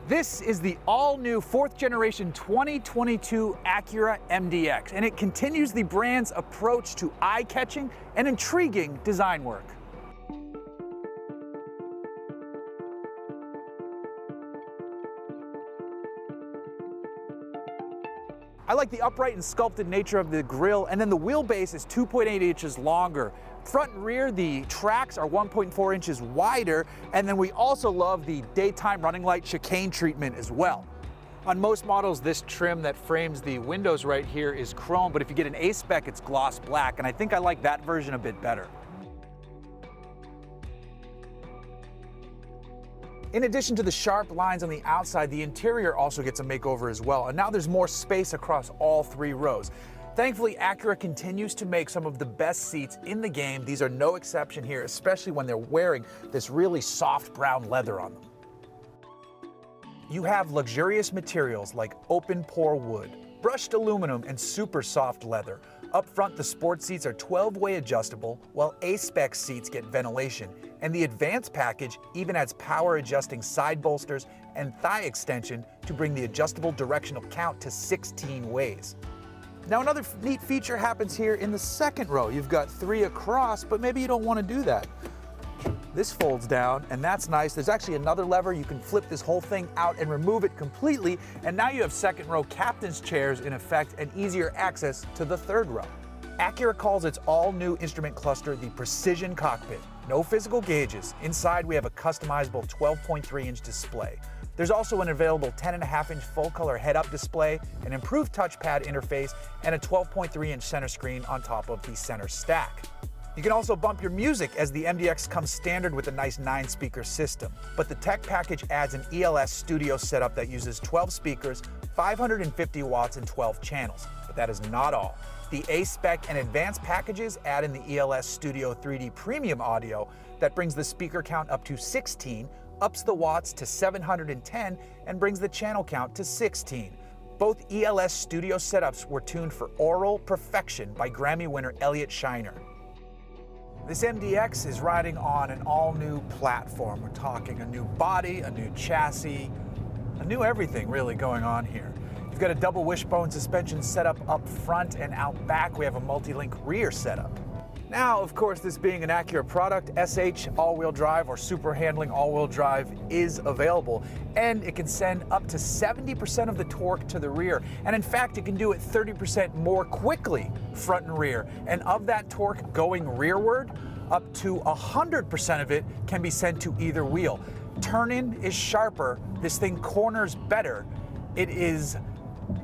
This is the all-new 4th generation 2022 Acura MDX, and it continues the brand's approach to eye-catching and intriguing design work. I like the upright and sculpted nature of the grille, and then the wheelbase is 2.8 inches longer. Front and rear, the tracks are 1.4 inches wider, and then we also love the daytime running light chicane treatment as well. On most models, this trim that frames the windows right here is chrome, but if you get an A-Spec, it's gloss black, and I think I like that version a bit better. In addition to the sharp lines on the outside, the interior also gets a makeover as well, and now there's more space across all 3 rows. Thankfully, Acura continues to make some of the best seats in the game. These are no exception here, especially when they're wearing this really soft brown leather on them. You have luxurious materials like open pore wood, brushed aluminum, and super soft leather. Up front, the sport seats are 12-way adjustable, while A-Spec seats get ventilation. And the Advanced package even adds power-adjusting side bolsters and thigh extension to bring the adjustable directional count to 16 ways. Now, another neat feature happens here in the second row. You've got 3 across, but maybe you don't want to do that. This folds down, and that's nice. There's actually another lever. You can flip this whole thing out and remove it completely, and now you have second row captain's chairs in effect and easier access to the third row. Acura calls its all-new instrument cluster the Precision Cockpit. No physical gauges. Inside, we have a customizable 12.3-inch display. There's also an available 10.5-inch full-color head-up display, an improved touchpad interface, and a 12.3-inch center screen on top of the center stack. You can also bump your music, as the MDX comes standard with a nice 9-speaker system. But the tech package adds an ELS studio setup that uses 12 speakers, 550 watts, and 12 channels. But that is not all. The A-Spec and Advanced packages add in the ELS Studio 3D Premium audio that brings the speaker count up to 16, ups the watts to 710, and brings the channel count to 16. Both ELS Studio setups were tuned for aural perfection by Grammy winner Elliot Shiner. This MDX is riding on an all-new platform. We're talking a new body, a new chassis, a new everything really going on here. You've got a double wishbone suspension setup up front, and out back we have a multi-link rear setup. Now, of course, this being an Acura product, SH all-wheel drive or super handling all-wheel drive is available, and it can send up to 70% of the torque to the rear, and in fact it can do it 30% more quickly front and rear, and of that torque going rearward, up to 100% of it can be sent to either wheel. Turn-in is sharper, this thing corners better, it is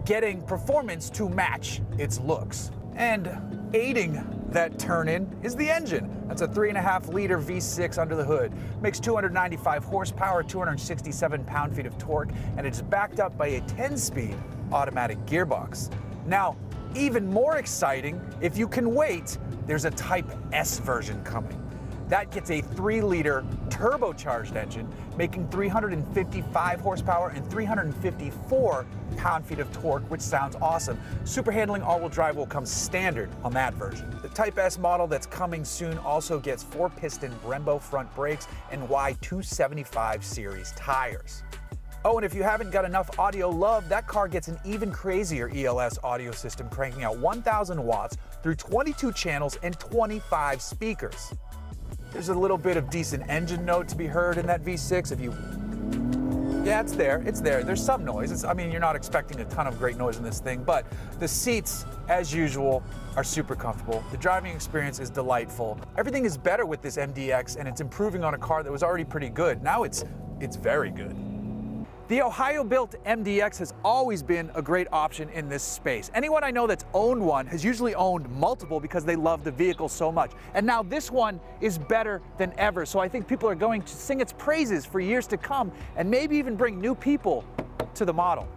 getting performance to match its looks. And aiding that turn-in is the engine. That's a 3.5-liter V6 under the hood. Makes 295 horsepower, 267 pound-feet of torque, and it's backed up by a 10-speed automatic gearbox. Now, even more exciting, if you can wait, there's a Type S version coming. That gets a 3-liter turbocharged engine, making 355 horsepower and 354 pound-feet of torque, which sounds awesome. Super handling all-wheel drive will come standard on that version. The Type S model that's coming soon also gets 4-piston Brembo front brakes and Y275 series tires. Oh, and if you haven't got enough audio love, that car gets an even crazier ELS audio system, cranking out 1,000 watts through 22 channels and 25 speakers. There's a little bit of decent engine note to be heard in that V6 if you... Yeah, it's there. There's some noise. I mean, you're not expecting a ton of great noise in this thing, but the seats, as usual, are super comfortable. The driving experience is delightful. Everything is better with this MDX, and it's improving on a car that was already pretty good. Now it's very good. The Ohio-built MDX has always been a great option in this space. Anyone I know that's owned one has usually owned multiple because they love the vehicle so much. And now this one is better than ever, so I think people are going to sing its praises for years to come and maybe even bring new people to the model.